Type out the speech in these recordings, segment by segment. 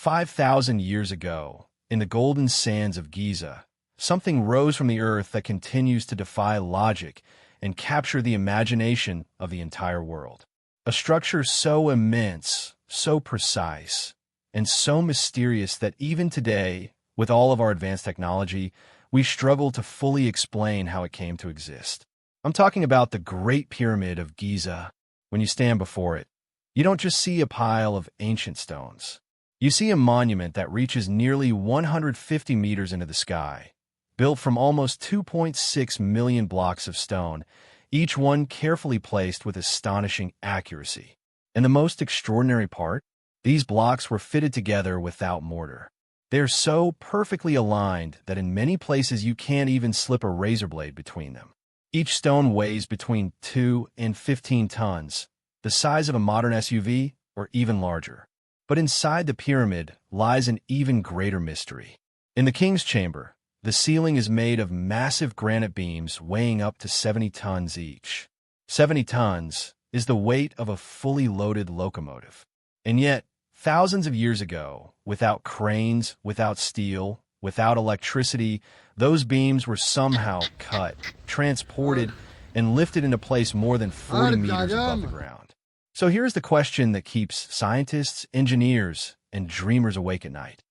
5,000 years ago, in the golden sands of Giza, something rose from the earth that continues to defy logic and capture the imagination of the entire world. A structure so immense, so precise, and so mysterious that even today, with all of our advanced technology, we struggle to fully explain how it came to exist. I'm talking about the Great Pyramid of Giza. When you stand before it, you don't just see a pile of ancient stones. You see a monument that reaches nearly 150 meters into the sky, built from almost 2.6 million blocks of stone, each one carefully placed with astonishing accuracy. And the most extraordinary part? These blocks were fitted together without mortar. They're so perfectly aligned that in many places you can't even slip a razor blade between them. Each stone weighs between 2 and 15 tons, the size of a modern SUV or even larger. But inside the pyramid lies an even greater mystery. In the king's chamber, the ceiling is made of massive granite beams weighing up to 70 tons each. 70 tons is the weight of a fully loaded locomotive. And yet, thousands of years ago, without cranes, without steel, without electricity, those beams were somehow cut, transported, and lifted into place more than 40 meters above the ground. So here's the question that keeps scientists, engineers, and dreamers awake at night.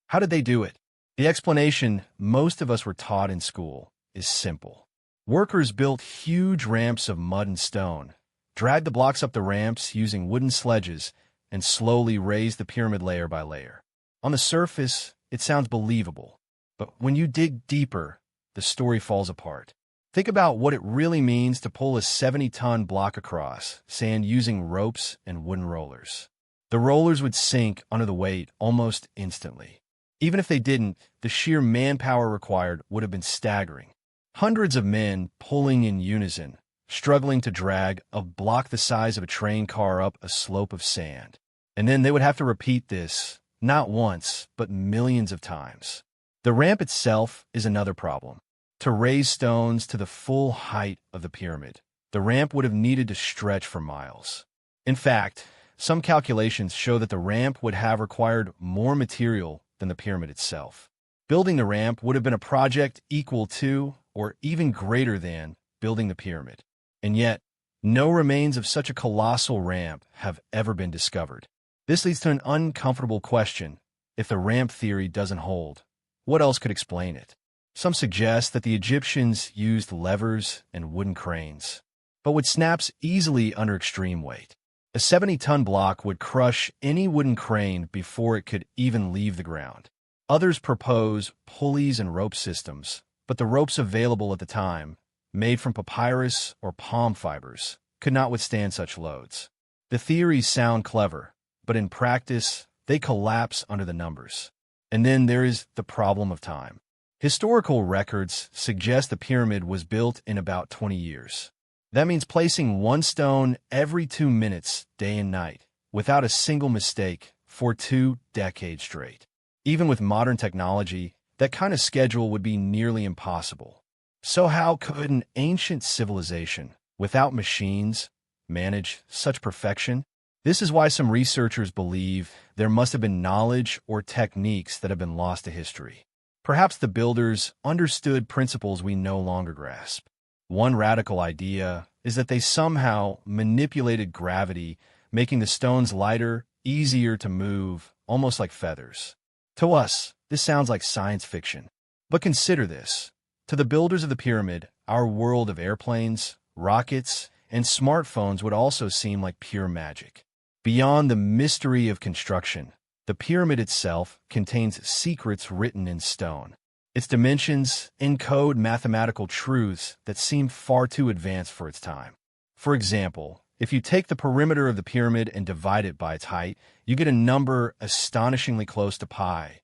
How did they do it? The explanation most of us were taught in school is simple. Workers built huge ramps of mud and stone, dragged the blocks up the ramps using wooden sledges, and slowly raised the pyramid layer by layer. On the surface, it sounds believable, but when you dig deeper, the story falls apart. Think about what it really means to pull a 70-ton block across sand using ropes and wooden rollers. The rollers would sink under the weight almost instantly. Even if they didn't, the sheer manpower required would have been staggering. Hundreds of men pulling in unison, struggling to drag a block the size of a train car up a slope of sand. And then they would have to repeat this, not once, but millions of times. The ramp itself is another problem. To raise stones to the full height of the pyramid, the ramp would have needed to stretch for miles. In fact, some calculations show that the ramp would have required more material than the pyramid itself. Building the ramp would have been a project equal to, or even greater than, building the pyramid. And yet, no remains of such a colossal ramp have ever been discovered. This leads to an uncomfortable question. If the ramp theory doesn't hold, what else could explain it? Some suggest that the Egyptians used levers and wooden cranes, but would snaps easily under extreme weight. A 70-ton block would crush any wooden crane before it could even leave the ground. Others propose pulleys and rope systems, but the ropes available at the time, made from papyrus or palm fibers, could not withstand such loads. The theories sound clever, but in practice, they collapse under the numbers. And then there is the problem of time. Historical records suggest the pyramid was built in about 20 years. That means placing one stone every 2 minutes, day and night, without a single mistake, for 2 decades straight. Even with modern technology, that kind of schedule would be nearly impossible. So how could an ancient civilization, without machines, manage such perfection? This is why some researchers believe there must have been knowledge or techniques that have been lost to history. Perhaps the builders understood principles we no longer grasp. One radical idea is that they somehow manipulated gravity, making the stones lighter, easier to move, almost like feathers. To us, this sounds like science fiction. But consider this. To the builders of the pyramid, our world of airplanes, rockets, and smartphones would also seem like pure magic. Beyond the mystery of construction, the pyramid itself contains secrets written in stone. Its dimensions encode mathematical truths that seem far too advanced for its time. For example, if you take the perimeter of the pyramid and divide it by its height, you get a number astonishingly close to pi,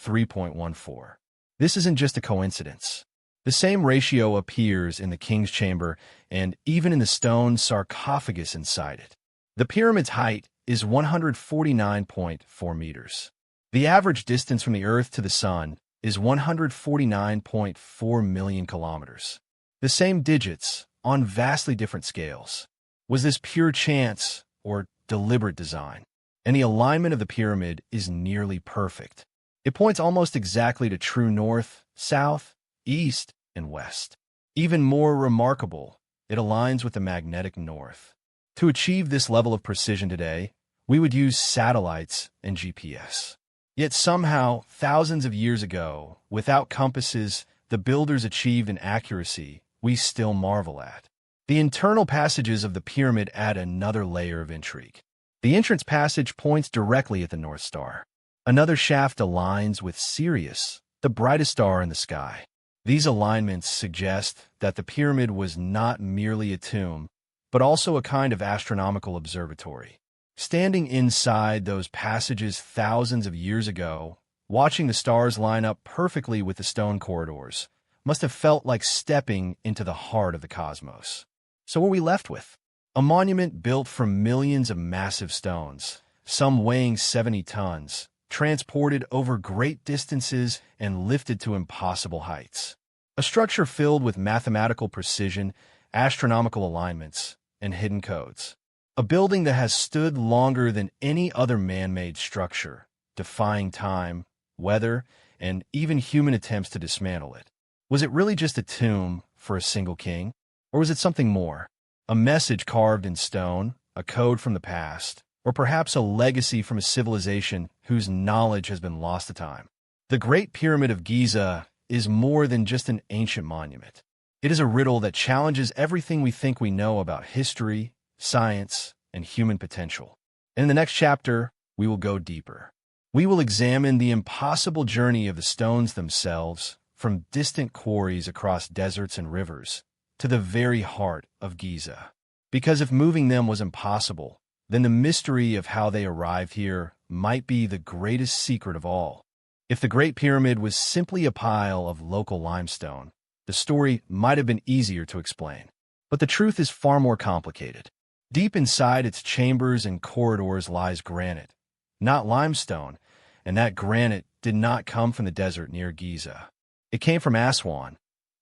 3.14. This isn't just a coincidence. The same ratio appears in the king's chamber and even in the stone sarcophagus inside it. The pyramid's height is 149.4 meters. The average distance from the Earth to the Sun is 149.4 million kilometers. The same digits on vastly different scales. Was this pure chance or deliberate design? and the alignment of the pyramid is nearly perfect. It points almost exactly to true north, south, east, and west. Even more remarkable, it aligns with the magnetic north. To achieve this level of precision today, we would use satellites and GPS. Yet somehow, thousands of years ago, without compasses, the builders achieved an accuracy we still marvel at. The internal passages of the pyramid add another layer of intrigue. The entrance passage points directly at the North Star. Another shaft aligns with Sirius, the brightest star in the sky. These alignments suggest that the pyramid was not merely a tomb, but also a kind of astronomical observatory. Standing inside those passages thousands of years ago, watching the stars line up perfectly with the stone corridors, must have felt like stepping into the heart of the cosmos. So what are we left with? A monument built from millions of massive stones, some weighing 70 tons, transported over great distances and lifted to impossible heights. A structure filled with mathematical precision, astronomical alignments, and hidden codes. A building that has stood longer than any other man-made structure, defying time, weather, and even human attempts to dismantle it. Was it really just a tomb for a single king? Or was it something more? A message carved in stone, a code from the past, or perhaps a legacy from a civilization whose knowledge has been lost to time? The Great Pyramid of Giza is more than just an ancient monument. It is a riddle that challenges everything we think we know about history, science, and human potential. In the next chapter, we will go deeper. We will examine the impossible journey of the stones themselves, from distant quarries across deserts and rivers, to the very heart of Giza. Because if moving them was impossible, then the mystery of how they arrived here might be the greatest secret of all. If the Great Pyramid was simply a pile of local limestone, the story might have been easier to explain. But the truth is far more complicated. Deep inside its chambers and corridors lies granite, not limestone, and that granite did not come from the desert near Giza. It came from Aswan,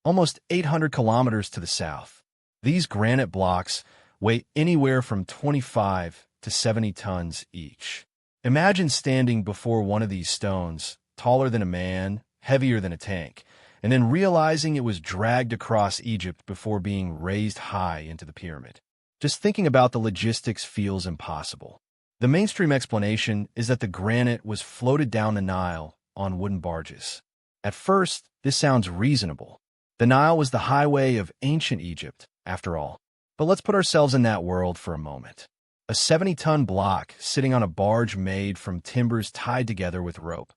almost 800 kilometers to the south. These granite blocks weigh anywhere from 25 to 70 tons each. Imagine standing before one of these stones, taller than a man, heavier than a tank, and then realizing it was dragged across Egypt before being raised high into the pyramid. Just thinking about the logistics feels impossible. The mainstream explanation is that the granite was floated down the Nile on wooden barges. At first, this sounds reasonable. The Nile was the highway of ancient Egypt, after all. But let's put ourselves in that world for a moment. A 70-ton block sitting on a barge made from timbers tied together with rope.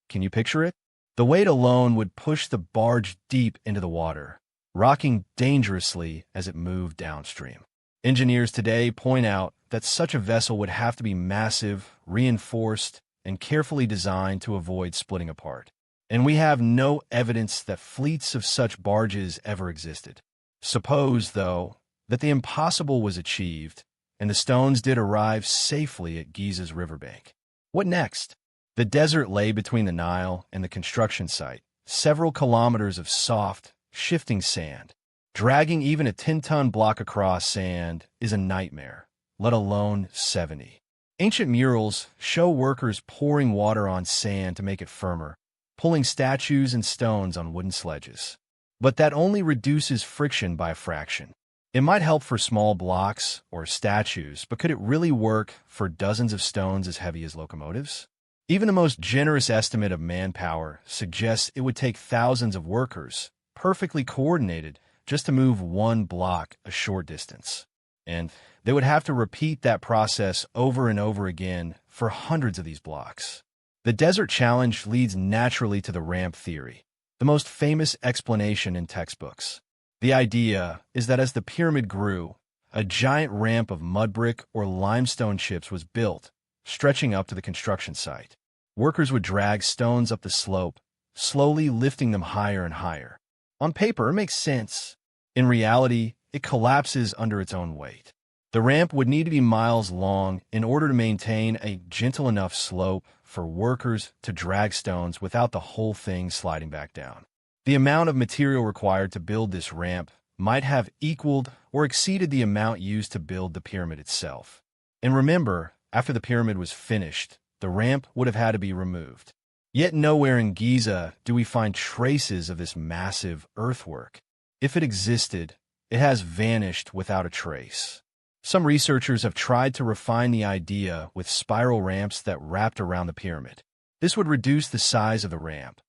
Can you picture it? The weight alone would push the barge deep into the water, rocking dangerously as it moved downstream. Engineers today point out that such a vessel would have to be massive, reinforced, and carefully designed to avoid splitting apart. And we have no evidence that fleets of such barges ever existed. Suppose, though, that the impossible was achieved, and the stones did arrive safely at Giza's riverbank. What next? The desert lay between the Nile and the construction site, several kilometers of soft, shifting sand. Dragging even a 10-ton block across sand is a nightmare, let alone 70. Ancient murals show workers pouring water on sand to make it firmer, pulling statues and stones on wooden sledges. But that only reduces friction by a fraction. It might help for small blocks or statues, but could it really work for dozens of stones as heavy as locomotives? Even the most generous estimate of manpower suggests it would take thousands of workers, perfectly coordinated, just to move one block a short distance. And they would have to repeat that process over and over again for hundreds of these blocks. The desert challenge leads naturally to the ramp theory, the most famous explanation in textbooks. The idea is that as the pyramid grew, a giant ramp of mud brick or limestone chips was built, stretching up to the construction site. Workers would drag stones up the slope, slowly lifting them higher and higher. On paper, it makes sense. In reality, it collapses under its own weight. The ramp would need to be miles long in order to maintain a gentle enough slope for workers to drag stones without the whole thing sliding back down. The amount of material required to build this ramp might have equaled or exceeded the amount used to build the pyramid itself. And remember, After the pyramid was finished, the ramp would have had to be removed. Yet nowhere in Giza do we find traces of this massive earthwork. If it existed, it has vanished without a trace. Some researchers have tried to refine the idea with spiral ramps that wrapped around the pyramid. This would reduce the size of the ramp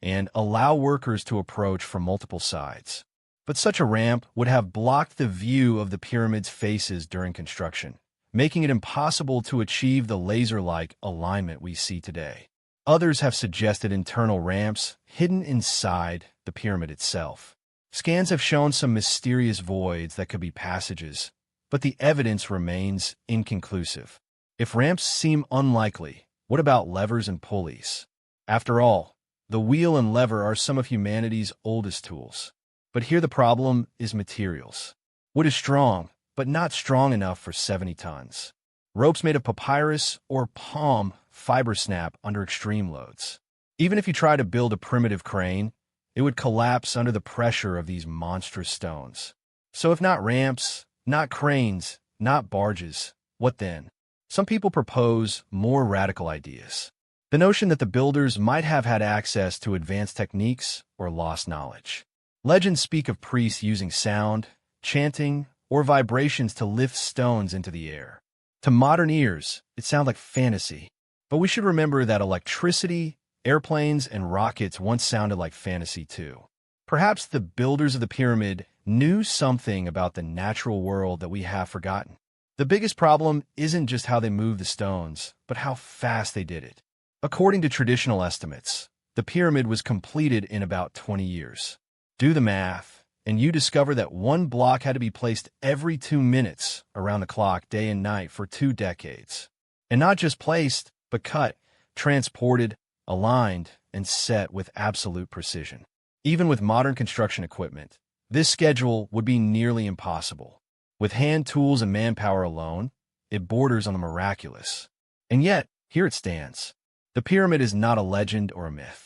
and allow workers to approach from multiple sides. But such a ramp would have blocked the view of the pyramid's faces during construction, making it impossible to achieve the laser-like alignment we see today. Others have suggested internal ramps hidden inside the pyramid itself. Scans have shown some mysterious voids that could be passages, but the evidence remains inconclusive. If ramps seem unlikely, what about levers and pulleys? After all, the wheel and lever are some of humanity's oldest tools. But here the problem is materials. Wood is strong, but not strong enough for 70 tons. Ropes made of papyrus or palm fiber snap under extreme loads. Even if you try to build a primitive crane, it would collapse under the pressure of these monstrous stones. So if not ramps, not cranes, not barges, what then? Some people propose more radical ideas. The notion that the builders might have had access to advanced techniques or lost knowledge. Legends speak of priests using sound, chanting, or vibrations to lift stones into the air. To modern ears, it sounds like fantasy. But we should remember that electricity, airplanes, and rockets once sounded like fantasy too. Perhaps the builders of the pyramid knew something about the natural world that we have forgotten. The biggest problem isn't just how they moved the stones, but how fast they did it. According to traditional estimates, the pyramid was completed in about 20 years. Do the math, and you discover that one block had to be placed every 2 minutes around the clock, day and night, for 2 decades. And not just placed, but cut, transported, aligned, and set with absolute precision. Even with modern construction equipment, this schedule would be nearly impossible. With hand tools and manpower alone, it borders on the miraculous. And yet, here it stands. The pyramid is not a legend or a myth.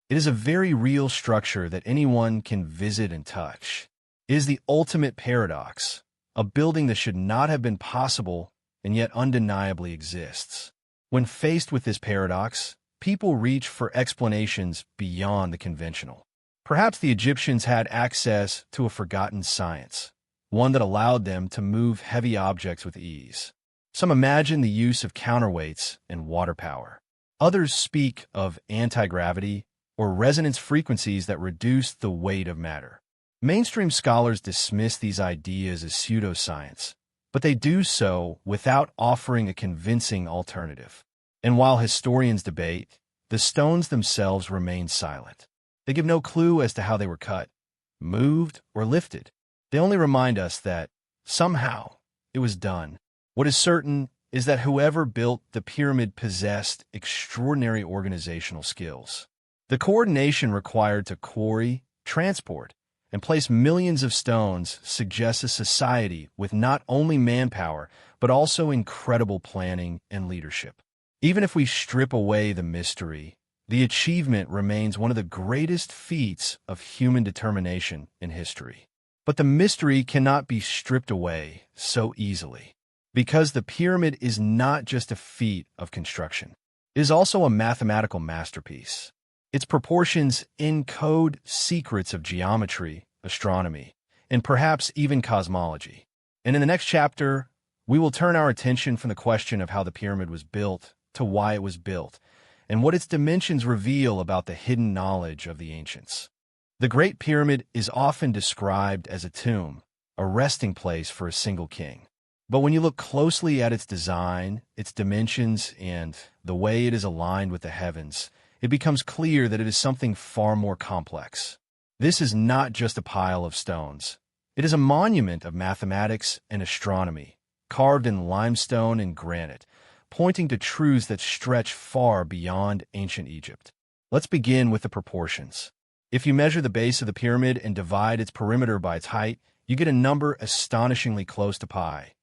It is a very real structure that anyone can visit and touch. It is the ultimate paradox, a building that should not have been possible and yet undeniably exists. When faced with this paradox, people reach for explanations beyond the conventional. Perhaps the Egyptians had access to a forgotten science, one that allowed them to move heavy objects with ease. Some imagine the use of counterweights and water power. Others speak of anti-gravity or resonance frequencies that reduce the weight of matter. Mainstream scholars dismiss these ideas as pseudoscience, but they do so without offering a convincing alternative. And while historians debate, the stones themselves remain silent. They give no clue as to how they were cut, moved, or lifted. They only remind us that, somehow, it was done. What is certain is that whoever built the pyramid possessed extraordinary organizational skills. The coordination required to quarry, transport, and place millions of stones suggests a society with not only manpower, but also incredible planning and leadership. Even if we strip away the mystery, the achievement remains one of the greatest feats of human determination in history. But the mystery cannot be stripped away so easily, because the pyramid is not just a feat of construction. It is also a mathematical masterpiece. Its proportions encode secrets of geometry, astronomy, and perhaps even cosmology. And in the next chapter, we will turn our attention from the question of how the pyramid was built to why it was built, and what its dimensions reveal about the hidden knowledge of the ancients. The Great Pyramid is often described as a tomb, a resting place for a single king. But when you look closely at its design, its dimensions, and the way it is aligned with the heavens, it becomes clear that it is something far more complex. This is not just a pile of stones. It is a monument of mathematics and astronomy, carved in limestone and granite, pointing to truths that stretch far beyond ancient Egypt. Let's begin with the proportions. If you measure the base of the pyramid and divide its perimeter by its height, you get a number astonishingly close to pi,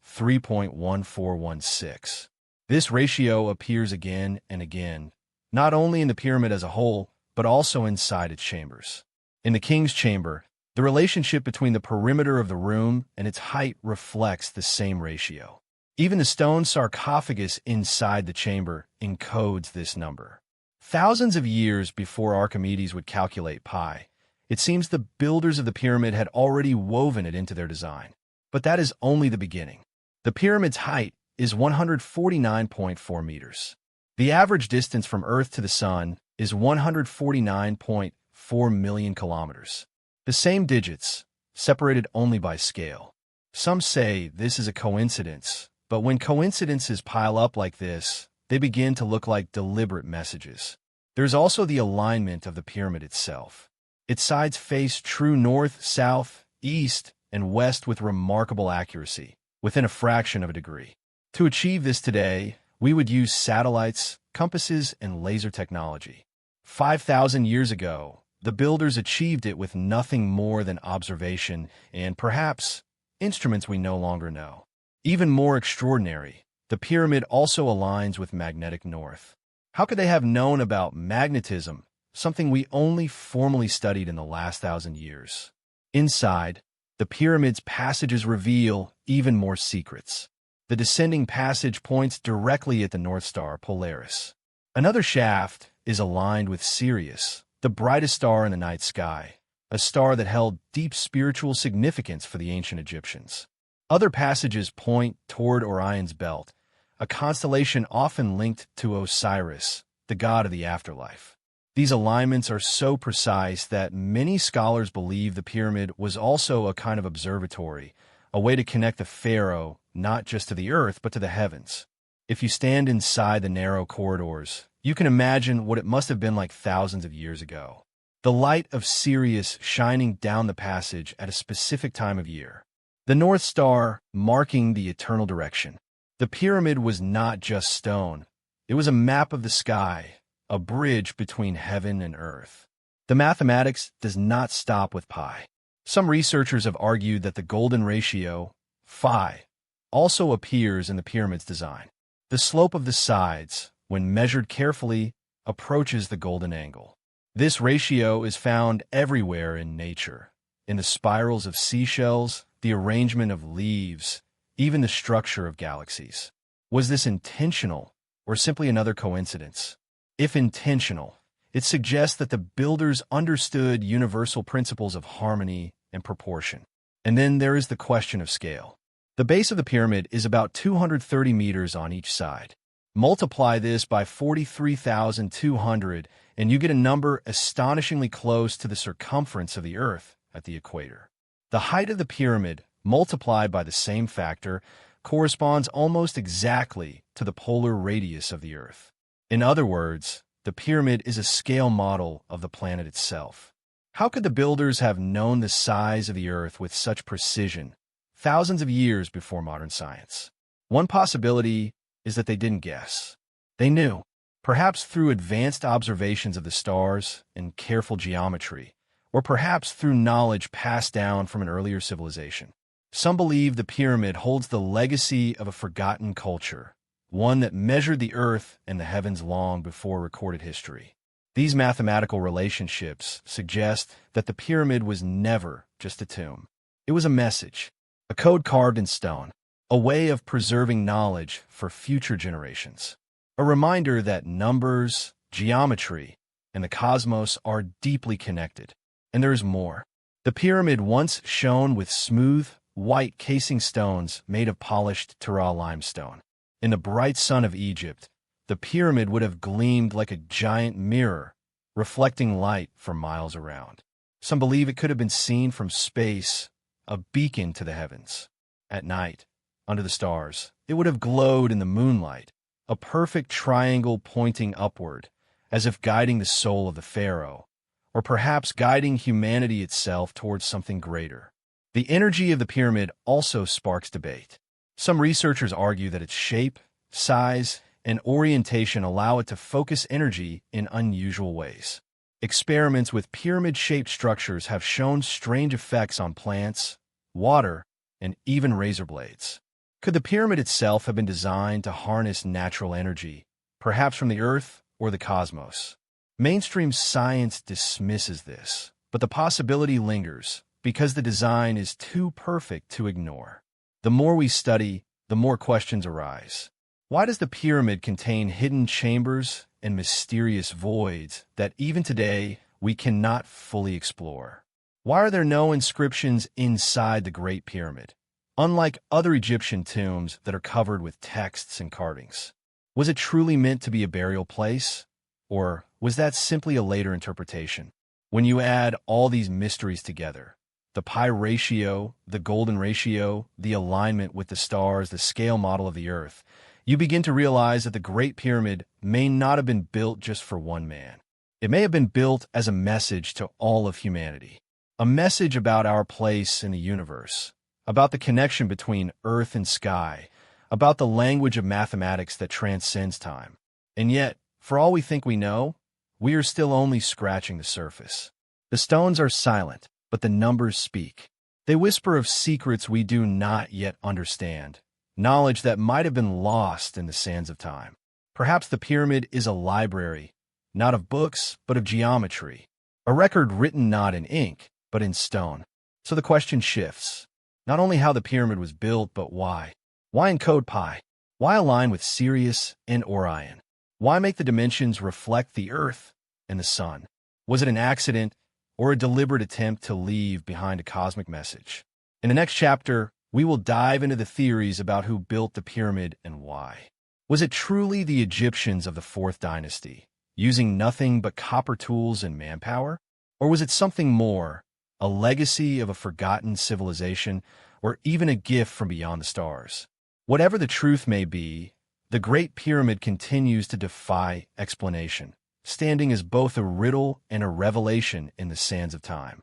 3.1416. This ratio appears again and again, not only in the pyramid as a whole, but also inside its chambers. In the king's chamber, the relationship between the perimeter of the room and its height reflects the same ratio. Even the stone sarcophagus inside the chamber encodes this number. Thousands of years before Archimedes would calculate pi, it seems the builders of the pyramid had already woven it into their design. But that is only the beginning. The pyramid's height is 149.4 meters. The average distance from Earth to the Sun is 149.4 million kilometers. The same digits, separated only by scale. Some say this is a coincidence, but when coincidences pile up like this, they begin to look like deliberate messages. There's also the alignment of the pyramid itself. Its sides face true north, south, east, and west with remarkable accuracy, within a fraction of a degree. To achieve this today, we would use satellites, compasses, and laser technology. 5,000 years ago, the builders achieved it with nothing more than observation and, perhaps, instruments we no longer know. Even more extraordinary, the pyramid also aligns with magnetic north. How could they have known about magnetism, something we only formally studied in the last 1,000 years? Inside, the pyramid's passages reveal even more secrets. The descending passage points directly at the North Star Polaris. Another shaft is aligned with Sirius, the brightest star in the night sky, a star that held deep spiritual significance for the ancient Egyptians. Other passages point toward Orion's belt, a constellation often linked to Osiris, the god of the afterlife. These alignments are so precise that many scholars believe the pyramid was also a kind of observatory, a way to connect the pharaoh not just to the earth but to the heavens. If you stand inside the narrow corridors, you can imagine what it must have been like thousands of years ago. The light of Sirius shining down the passage at a specific time of year. The North Star marking the eternal direction. The pyramid was not just stone. It was a map of the sky, a bridge between heaven and earth. The mathematics does not stop with pi. Some researchers have argued that the golden ratio, phi, also appears in the pyramid's design. The slope of the sides, when measured carefully, approaches the golden angle. This ratio is found everywhere in nature, in the spirals of seashells, the arrangement of leaves, even the structure of galaxies. Was this intentional or simply another coincidence? If intentional, it suggests that the builders understood universal principles of harmony and proportion. And then there is the question of scale. The base of the pyramid is about 230 meters on each side. Multiply this by 43,200 and you get a number astonishingly close to the circumference of the Earth at the equator. The height of the pyramid, multiplied by the same factor, corresponds almost exactly to the polar radius of the Earth. In other words, the pyramid is a scale model of the planet itself. How could the builders have known the size of the Earth with such precision, thousands of years before modern science? One possibility is that they didn't guess. They knew, perhaps through advanced observations of the stars and careful geometry, or perhaps through knowledge passed down from an earlier civilization. Some believe the pyramid holds the legacy of a forgotten culture, one that measured the earth and the heavens long before recorded history. These mathematical relationships suggest that the pyramid was never just a tomb. It was a message, a code carved in stone, a way of preserving knowledge for future generations. A reminder that numbers, geometry, and the cosmos are deeply connected. And there is more. The pyramid once shone with smooth, white casing stones made of polished Tara limestone. In the bright sun of Egypt, the pyramid would have gleamed like a giant mirror, reflecting light for miles around. Some believe it could have been seen from space, a beacon to the heavens. At night, under the stars, it would have glowed in the moonlight, a perfect triangle pointing upward, as if guiding the soul of the pharaoh, or perhaps guiding humanity itself towards something greater. The energy of the pyramid also sparks debate. Some researchers argue that its shape, size, and orientation allow it to focus energy in unusual ways. Experiments with pyramid-shaped structures have shown strange effects on plants, water, and even razor blades. Could the pyramid itself have been designed to harness natural energy, perhaps from the Earth or the cosmos? Mainstream science dismisses this, but the possibility lingers because the design is too perfect to ignore. The more we study, the more questions arise. Why does the pyramid contain hidden chambers and mysterious voids that even today we cannot fully explore? Why are there no inscriptions inside the Great Pyramid, unlike other Egyptian tombs that are covered with texts and carvings? Was it truly meant to be a burial place, or was that simply a later interpretation? When you add all these mysteries together, the pi ratio, the golden ratio, the alignment with the stars, the scale model of the Earth, you begin to realize that the Great Pyramid may not have been built just for one man. It may have been built as a message to all of humanity, a message about our place in the universe, about the connection between earth and sky, about the language of mathematics that transcends time. And yet, for all we think we know, we are still only scratching the surface. The stones are silent, but the numbers speak. They whisper of secrets we do not yet understand, knowledge that might have been lost in the sands of time. Perhaps the pyramid is a library, not of books, but of geometry, a record written not in ink, but in stone. So the question shifts, not only how the pyramid was built, but why. Why encode pi? Why align with Sirius and Orion? Why make the dimensions reflect the Earth and the Sun? Was it an accident or a deliberate attempt to leave behind a cosmic message? In the next chapter, we will dive into the theories about who built the pyramid and why. Was it truly the Egyptians of the 4th dynasty, using nothing but copper tools and manpower? Or was it something more, a legacy of a forgotten civilization, or even a gift from beyond the stars? Whatever the truth may be, the Great Pyramid continues to defy explanation, standing as both a riddle and a revelation in the sands of time.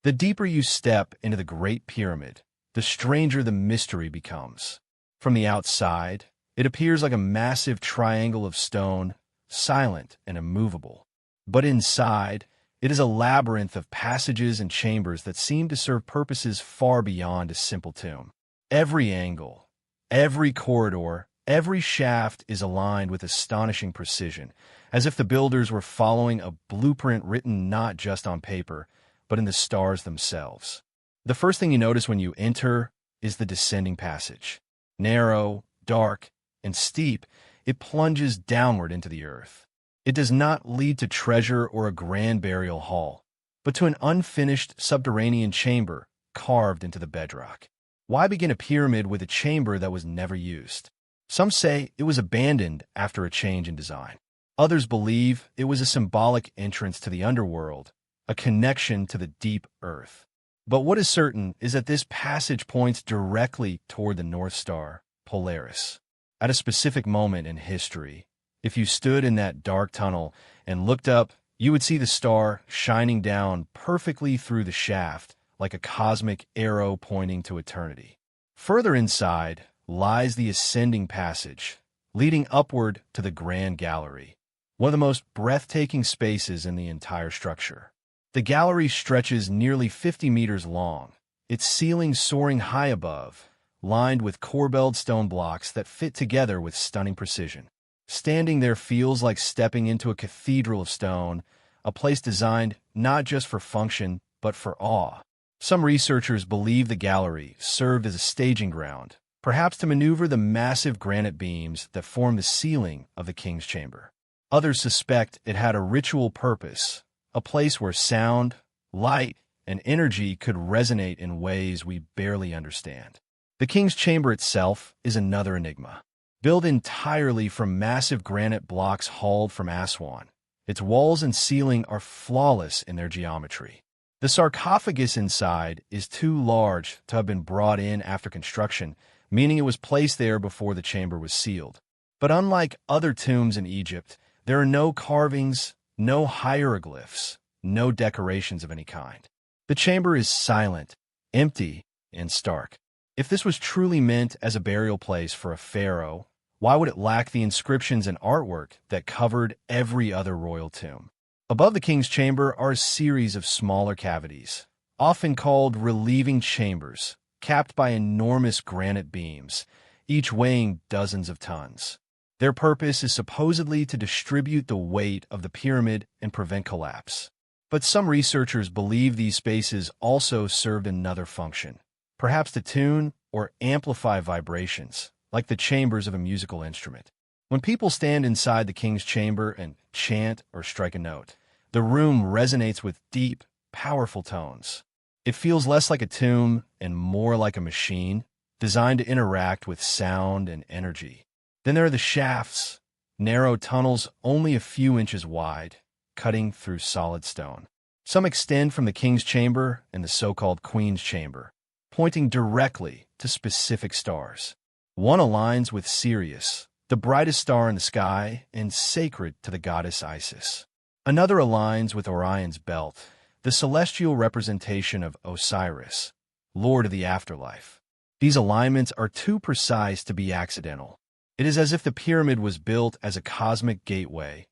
The deeper you step into the Great Pyramid, the stranger the mystery becomes. From the outside, it appears like a massive triangle of stone, silent and immovable. But inside, it is a labyrinth of passages and chambers that seem to serve purposes far beyond a simple tomb. Every angle, every corridor, every shaft is aligned with astonishing precision, as if the builders were following a blueprint written not just on paper, but in the stars themselves. The first thing you notice when you enter is the descending passage. Narrow, dark, and steep, it plunges downward into the earth. It does not lead to treasure or a grand burial hall, but to an unfinished subterranean chamber carved into the bedrock. Why begin a pyramid with a chamber that was never used? Some say it was abandoned after a change in design. Others believe it was a symbolic entrance to the underworld, a connection to the deep earth. But what is certain is that this passage points directly toward the North Star, Polaris. At a specific moment in history, if you stood in that dark tunnel and looked up, you would see the star shining down perfectly through the shaft, like a cosmic arrow pointing to eternity. Further inside lies the ascending passage, leading upward to the Grand Gallery, one of the most breathtaking spaces in the entire structure. The gallery stretches nearly 50 meters long, its ceiling soaring high above, lined with corbelled stone blocks that fit together with stunning precision. Standing there feels like stepping into a cathedral of stone, a place designed not just for function, but for awe. Some researchers believe the gallery served as a staging ground, perhaps to maneuver the massive granite beams that form the ceiling of the king's chamber. Others suspect it had a ritual purpose, a place where sound, light, and energy could resonate in ways we barely understand. The king's chamber itself is another enigma. Built entirely from massive granite blocks hauled from Aswan, its walls and ceiling are flawless in their geometry. The sarcophagus inside is too large to have been brought in after construction, meaning it was placed there before the chamber was sealed. But unlike other tombs in Egypt, there are no carvings, no hieroglyphs, no decorations of any kind. The chamber is silent, empty, and stark. If this was truly meant as a burial place for a pharaoh, why would it lack the inscriptions and artwork that covered every other royal tomb? Above the king's chamber are a series of smaller cavities, often called relieving chambers, capped by enormous granite beams, each weighing dozens of tons. Their purpose is supposedly to distribute the weight of the pyramid and prevent collapse. But some researchers believe these spaces also served another function, perhaps to tune or amplify vibrations, like the chambers of a musical instrument. When people stand inside the king's chamber and chant or strike a note, the room resonates with deep, powerful tones. It feels less like a tomb and more like a machine designed to interact with sound and energy. Then there are the shafts, narrow tunnels only a few inches wide, cutting through solid stone. Some extend from the king's chamber and the so-called queen's chamber, pointing directly to specific stars. One aligns with Sirius, the brightest star in the sky and sacred to the goddess Isis. Another aligns with Orion's belt, the celestial representation of Osiris, lord of the afterlife. These alignments are too precise to be accidental. It is as if the pyramid was built as a cosmic gateway,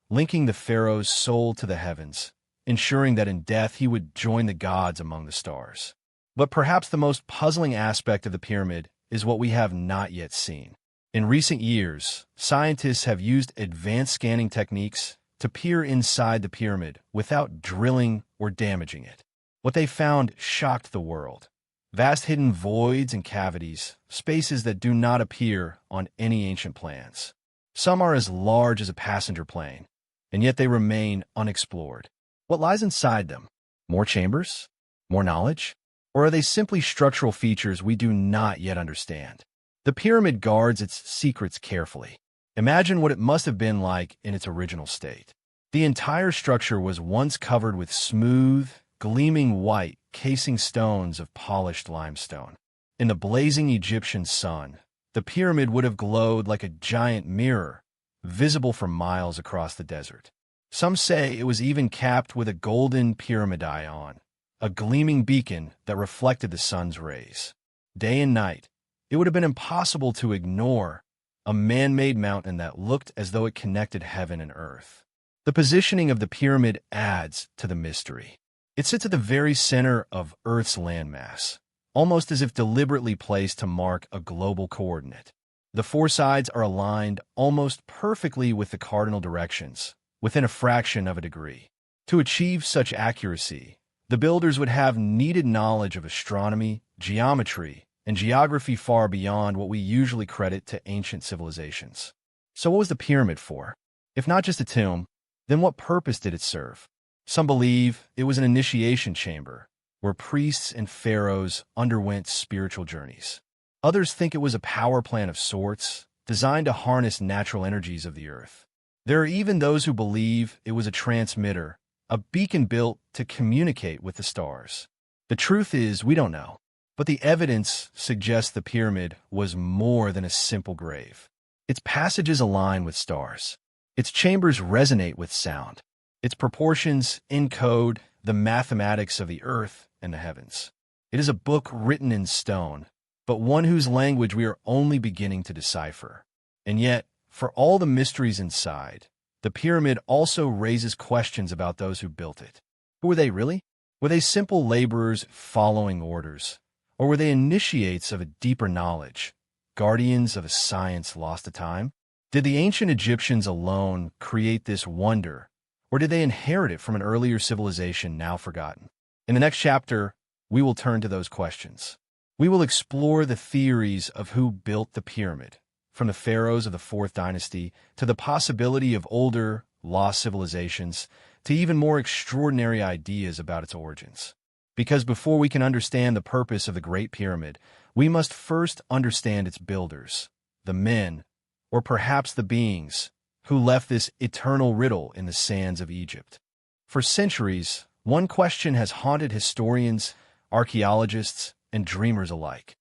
linking the pharaoh's soul to the heavens, ensuring that in death he would join the gods among the stars. But perhaps the most puzzling aspect of the pyramid is what we have not yet seen. In recent years, scientists have used advanced scanning techniques to peer inside the pyramid without drilling or damaging it. What they found shocked the world. Vast hidden voids and cavities, spaces that do not appear on any ancient plans. Some are as large as a passenger plane, and yet they remain unexplored. What lies inside them? More chambers? More knowledge? Or are they simply structural features we do not yet understand? The pyramid guards its secrets carefully. Imagine what it must have been like in its original state. The entire structure was once covered with smooth, gleaming white, casing stones of polished limestone. In the blazing Egyptian sun, the pyramid would have glowed like a giant mirror, visible for miles across the desert. Some say it was even capped with a golden pyramidion, a gleaming beacon that reflected the sun's rays. Day and night, it would have been impossible to ignore a man-made mountain that looked as though it connected heaven and earth. The positioning of the pyramid adds to the mystery. It sits at the very center of Earth's landmass, almost as if deliberately placed to mark a global coordinate. The four sides are aligned almost perfectly with the cardinal directions, within a fraction of a degree. To achieve such accuracy, the builders would have needed knowledge of astronomy, geometry, and geography far beyond what we usually credit to ancient civilizations. So what was the pyramid for? If not just a tomb, then what purpose did it serve? Some believe it was an initiation chamber, where priests and pharaohs underwent spiritual journeys. Others think it was a power plant of sorts, designed to harness natural energies of the earth. There are even those who believe it was a transmitter, a beacon built to communicate with the stars. The truth is, we don't know. But the evidence suggests the pyramid was more than a simple grave. Its passages align with stars. Its chambers resonate with sound. Its proportions encode the mathematics of the earth and the heavens. It is a book written in stone, but one whose language we are only beginning to decipher. And yet, for all the mysteries inside, the pyramid also raises questions about those who built it. Who were they really? Were they simple laborers following orders? Or were they initiates of a deeper knowledge, guardians of a science lost to time? Did the ancient Egyptians alone create this wonder, or did they inherit it from an earlier civilization now forgotten? In the next chapter, we will turn to those questions. We will explore the theories of who built the pyramid, from the pharaohs of the 4th dynasty to the possibility of older, lost civilizations, to even more extraordinary ideas about its origins. Because before we can understand the purpose of the Great Pyramid, we must first understand its builders, the men, or perhaps the beings, who left this eternal riddle in the sands of Egypt. For centuries, one question has haunted historians, archaeologists, and dreamers alike.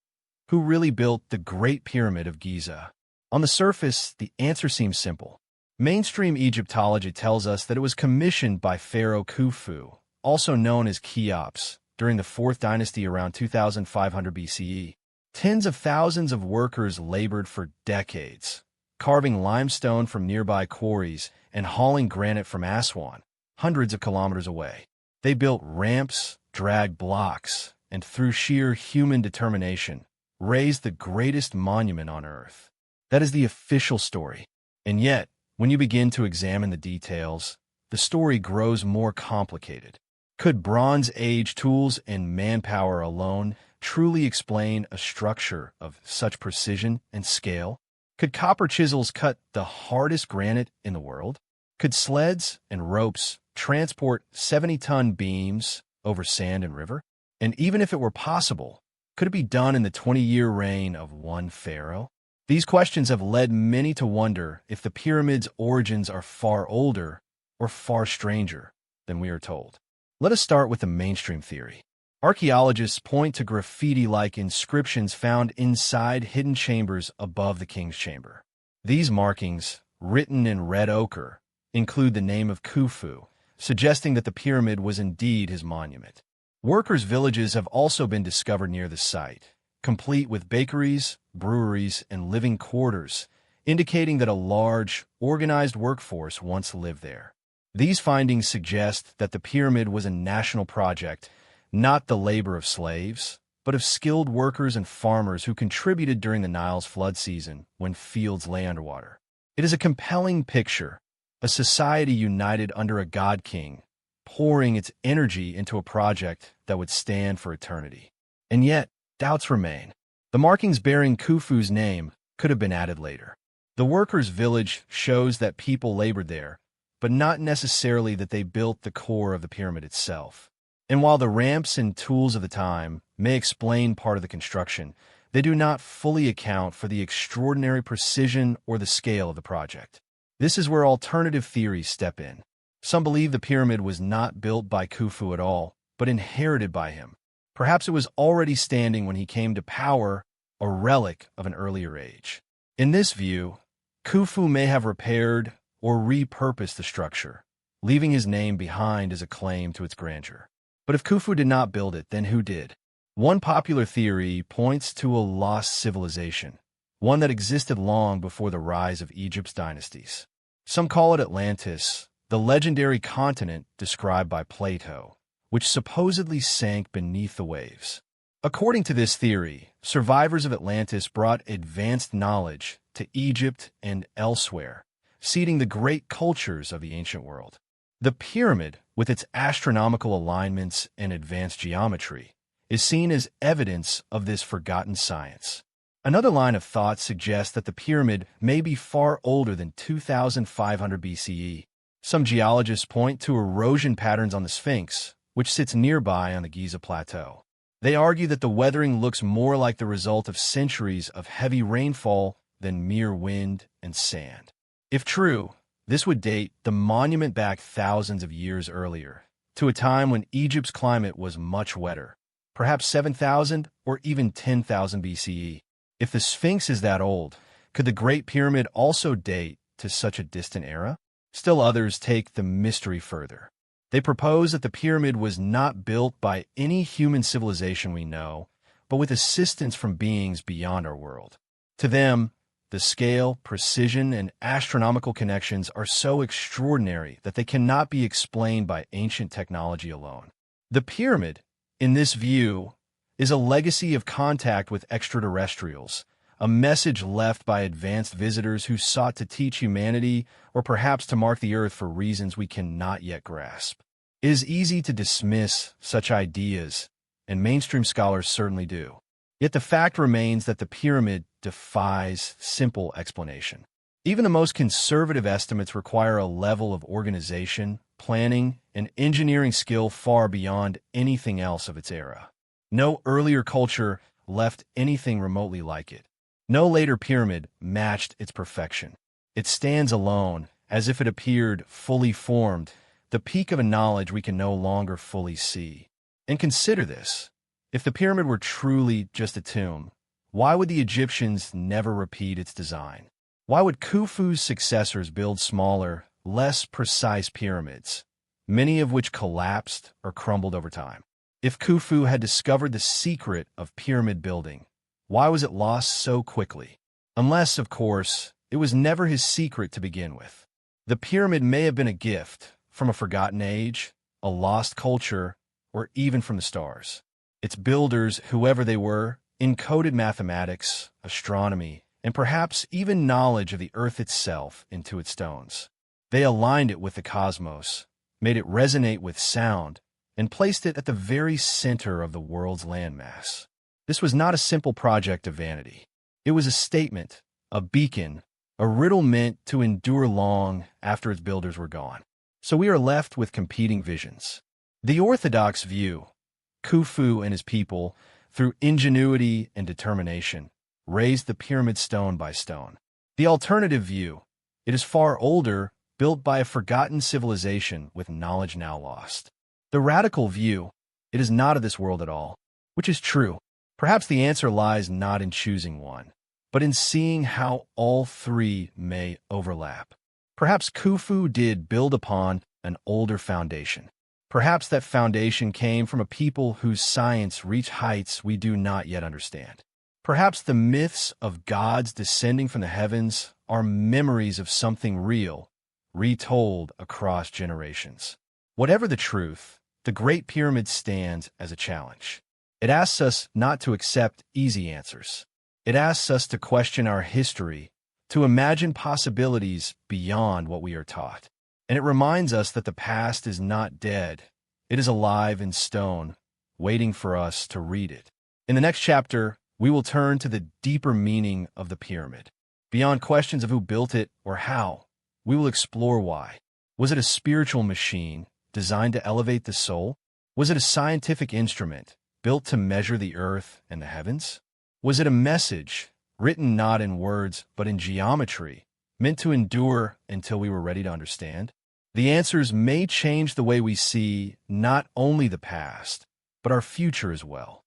Who really built the Great Pyramid of Giza? On the surface, the answer seems simple. Mainstream Egyptology tells us that it was commissioned by Pharaoh Khufu, also known as Cheops, during the 4th dynasty around 2500 BCE. Tens of thousands of workers labored for decades, carving limestone from nearby quarries and hauling granite from Aswan, hundreds of kilometers away. They built ramps, dragged blocks, and through sheer human determination, raised the greatest monument on Earth. That is the official story. And yet, when you begin to examine the details, the story grows more complicated. Could Bronze Age tools and manpower alone truly explain a structure of such precision and scale? Could copper chisels cut the hardest granite in the world? Could sleds and ropes transport 70-ton beams over sand and river? And even if it were possible, could it be done in the 20-year reign of one pharaoh? These questions have led many to wonder if the pyramids' origins are far older or far stranger than we are told. Let us start with the mainstream theory. Archaeologists point to graffiti-like inscriptions found inside hidden chambers above the king's chamber. These markings, written in red ochre, include the name of Khufu, suggesting that the pyramid was indeed his monument. Workers' villages have also been discovered near the site, complete with bakeries, breweries, and living quarters, indicating that a large, organized workforce once lived there. These findings suggest that the pyramid was a national project, not the labor of slaves, but of skilled workers and farmers who contributed during the Nile's flood season when fields lay underwater. It is a compelling picture, a society united under a god-king, pouring its energy into a project that would stand for eternity. And yet, doubts remain. The markings bearing Khufu's name could have been added later. The workers' village shows that people labored there, but not necessarily that they built the core of the pyramid itself. And while the ramps and tools of the time may explain part of the construction, they do not fully account for the extraordinary precision or the scale of the project. This is where alternative theories step in. Some believe the pyramid was not built by Khufu at all, but inherited by him. Perhaps it was already standing when he came to power, a relic of an earlier age. In this view, Khufu may have repaired or repurposed the structure, leaving his name behind as a claim to its grandeur. But if Khufu did not build it, then who did? One popular theory points to a lost civilization, one that existed long before the rise of Egypt's dynasties. Some call it Atlantis, the legendary continent described by Plato, which supposedly sank beneath the waves. According to this theory, survivors of Atlantis brought advanced knowledge to Egypt and elsewhere, seeding the great cultures of the ancient world. The pyramid, with its astronomical alignments and advanced geometry, is seen as evidence of this forgotten science. Another line of thought suggests that the pyramid may be far older than 2500 BCE. Some geologists point to erosion patterns on the Sphinx, which sits nearby on the Giza Plateau. They argue that the weathering looks more like the result of centuries of heavy rainfall than mere wind and sand. If true, this would date the monument back thousands of years earlier, to a time when Egypt's climate was much wetter, perhaps 7,000 or even 10,000 BCE. If the Sphinx is that old, could the Great Pyramid also date to such a distant era? Still others take the mystery further. They propose that the pyramid was not built by any human civilization we know, but with assistance from beings beyond our world. To them, the scale, precision, and astronomical connections are so extraordinary that they cannot be explained by ancient technology alone. The pyramid, in this view, is a legacy of contact with extraterrestrials, a message left by advanced visitors who sought to teach humanity or perhaps to mark the earth for reasons we cannot yet grasp. It is easy to dismiss such ideas, and mainstream scholars certainly do. Yet the fact remains that the pyramid defies simple explanation. Even the most conservative estimates require a level of organization, planning, and engineering skill far beyond anything else of its era. No earlier culture left anything remotely like it. No later pyramid matched its perfection. It stands alone, as if it appeared fully formed, the peak of a knowledge we can no longer fully see. And consider this. If the pyramid were truly just a tomb, why would the Egyptians never repeat its design? Why would Khufu's successors build smaller, less precise pyramids, many of which collapsed or crumbled over time? If Khufu had discovered the secret of pyramid building, why was it lost so quickly? Unless, of course, it was never his secret to begin with. The pyramid may have been a gift from a forgotten age, a lost culture, or even from the stars. Its builders, whoever they were, encoded mathematics, astronomy, and perhaps even knowledge of the earth itself into its stones. They aligned it with the cosmos, made it resonate with sound, and placed it at the very center of the world's landmass. This was not a simple project of vanity. It was a statement, a beacon, a riddle meant to endure long after its builders were gone. So we are left with competing visions. The orthodox view, Khufu and his people, through ingenuity and determination, raised the pyramid stone by stone. The alternative view, it is far older, built by a forgotten civilization with knowledge now lost. The radical view, it is not of this world at all, which is true. Perhaps the answer lies not in choosing one, but in seeing how all three may overlap. Perhaps Khufu did build upon an older foundation. Perhaps that foundation came from a people whose science reached heights we do not yet understand. Perhaps the myths of gods descending from the heavens are memories of something real, retold across generations. Whatever the truth, the Great Pyramid stands as a challenge. It asks us not to accept easy answers. It asks us to question our history, to imagine possibilities beyond what we are taught. And it reminds us that the past is not dead. It is alive in stone, waiting for us to read it. In the next chapter, we will turn to the deeper meaning of the pyramid. Beyond questions of who built it or how, we will explore why. Was it a spiritual machine designed to elevate the soul? Was it a scientific instrument built to measure the earth and the heavens? Was it a message written not in words but in geometry, meant to endure until we were ready to understand? The answers may change the way we see not only the past, but our future as well.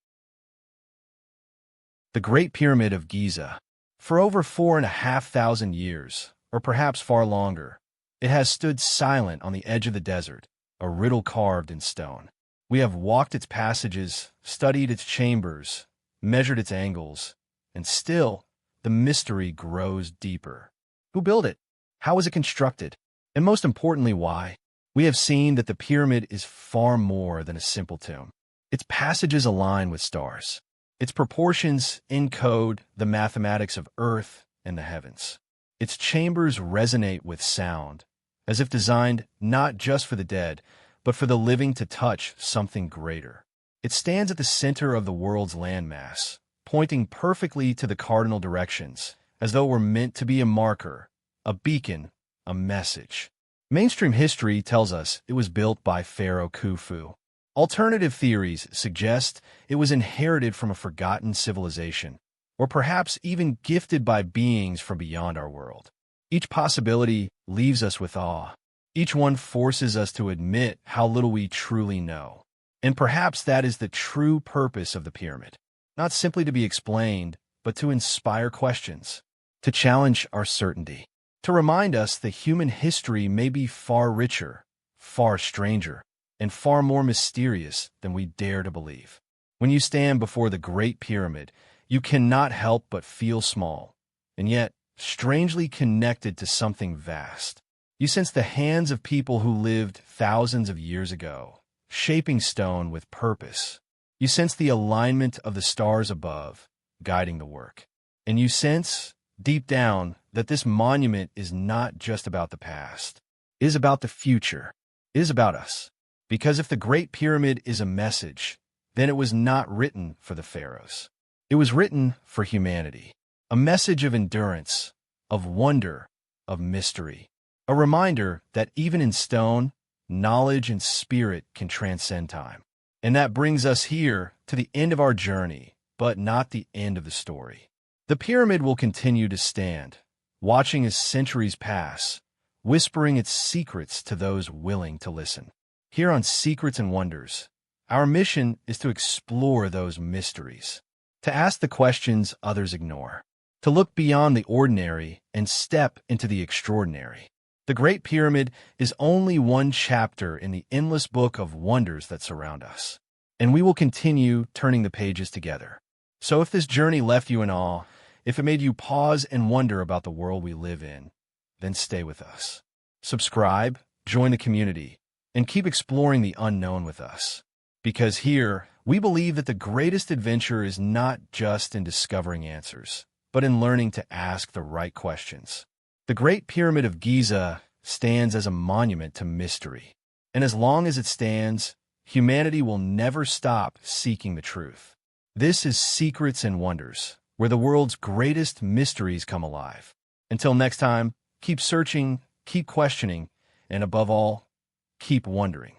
The Great Pyramid of Giza. For over 4,500 years, or perhaps far longer, it has stood silent on the edge of the desert, a riddle carved in stone. We have walked its passages, studied its chambers, measured its angles, and still, the mystery grows deeper. Who built it? How was it constructed? And most importantly, why? We have seen that the pyramid is far more than a simple tomb. Its passages align with stars. Its proportions encode the mathematics of earth and the heavens. Its chambers resonate with sound, as if designed not just for the dead, but for the living to touch something greater. It stands at the center of the world's landmass, pointing perfectly to the cardinal directions, as though it were meant to be a marker, a beacon, a message. Mainstream history tells us it was built by Pharaoh Khufu. Alternative theories suggest it was inherited from a forgotten civilization, or perhaps even gifted by beings from beyond our world. Each possibility leaves us with awe. Each one forces us to admit how little we truly know. And perhaps that is the true purpose of the pyramid. Not simply to be explained, but to inspire questions, to challenge our certainty, to remind us that human history may be far richer, far stranger, and far more mysterious than we dare to believe. When you stand before the Great Pyramid, you cannot help but feel small, and yet strangely connected to something vast. You sense the hands of people who lived thousands of years ago, shaping stone with purpose. You sense the alignment of the stars above, guiding the work. And you sense, deep down, that this monument is not just about the past. It is about the future. It is about us. Because if the Great Pyramid is a message, then it was not written for the pharaohs. It was written for humanity. A message of endurance, of wonder, of mystery. A reminder that even in stone, knowledge and spirit can transcend time. And that brings us here to the end of our journey, but not the end of the story. The pyramid will continue to stand, watching as centuries pass, whispering its secrets to those willing to listen. Here on Secrets and Wonders, our mission is to explore those mysteries, to ask the questions others ignore, to look beyond the ordinary and step into the extraordinary. The Great Pyramid is only one chapter in the endless book of wonders that surround us, and we will continue turning the pages together. So if this journey left you in awe, if it made you pause and wonder about the world we live in, then stay with us. Subscribe, join the community, and keep exploring the unknown with us. Because here, we believe that the greatest adventure is not just in discovering answers, but in learning to ask the right questions. The Great Pyramid of Giza stands as a monument to mystery. And as long as it stands, humanity will never stop seeking the truth. This is Secrets and Wonders, where the world's greatest mysteries come alive. Until next time, keep searching, keep questioning, and above all, keep wondering.